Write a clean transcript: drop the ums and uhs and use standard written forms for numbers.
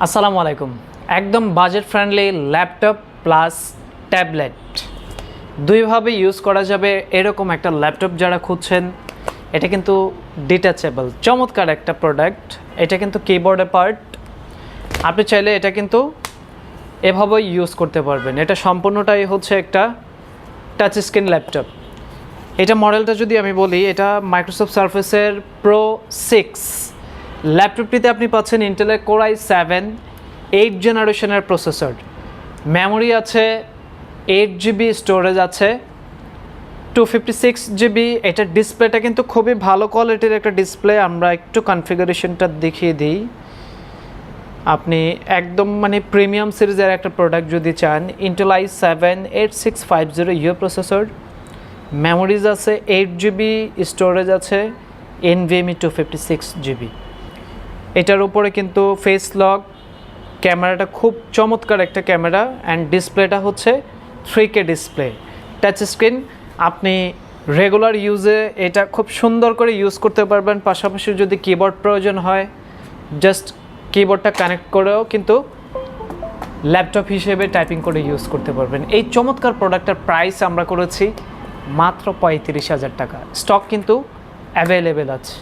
আসসালামু আলাইকুম। একদম budget friendly laptop plus tablet দুইভাবে ইউজ করা যাবে এরকম একটা ল্যাপটপ যারা খুঁজছেন, এটা কিন্তু ডিট্যাচেবল, চমৎকার একটা প্রোডাক্ট। এটা কিন্তু কিবোর্ডের পার্ট, আপনি চাইলে এটা কিন্তু এভাবেই ইউজ করতে পারবেন। এটা সম্পূর্ণটাই হচ্ছে একটা টাচ স্ক্রিন ল্যাপটপ। এটা মডেলটা যদি আমি বলি, এটা মাইক্রোসফট সারফেসের প্রো 6 ল্যাপটপটিতে আপনি পাচ্ছেন ইন্টেলের কোর i7 8 জেনারেশনের প্রসেসর, মেমোরি আছে 8 GB, স্টোরেজ আছে 256 GB। এটার ডিসপ্লেটা কিন্তু খুবই ভালো কোয়ালিটির একটা ডিসপ্লে। আমরা একটু কনফিগারেশনটা দেখিয়ে দিই। আপনি একদম প্রিমিয়াম সিরিজের একটা প্রোডাক্ট যদি চান, ইন্টেল i7 8650 প্রসেসর, মেমোরিজ আছে 8 GB, স্টোরেজ আছে NVMe 256 GB। এটার উপরে কিন্তু ফেস লক, ক্যামেরাটা খুব চমৎকার একটা ক্যামেরা, অ্যান্ড ডিসপ্লেটা হচ্ছে 3K ডিসপ্লে, টাচ স্ক্রিন। আপনি রেগুলার ইউজে এটা খুব সুন্দর করে ইউজ করতে পারবেন। পাশাপাশি যদি কিবোর্ড প্রয়োজন হয়, জাস্ট কিবোর্ডটা কানেক্ট করেও কিন্তু ল্যাপটপ হিসেবে টাইপিং করে ইউজ করতে পারবেন। এই চমৎকার প্রোডাক্টের প্রাইস আমরা করেছি মাত্র 35,000 টাকা। স্টক কিন্তু অ্যাভেলেবেল আছে।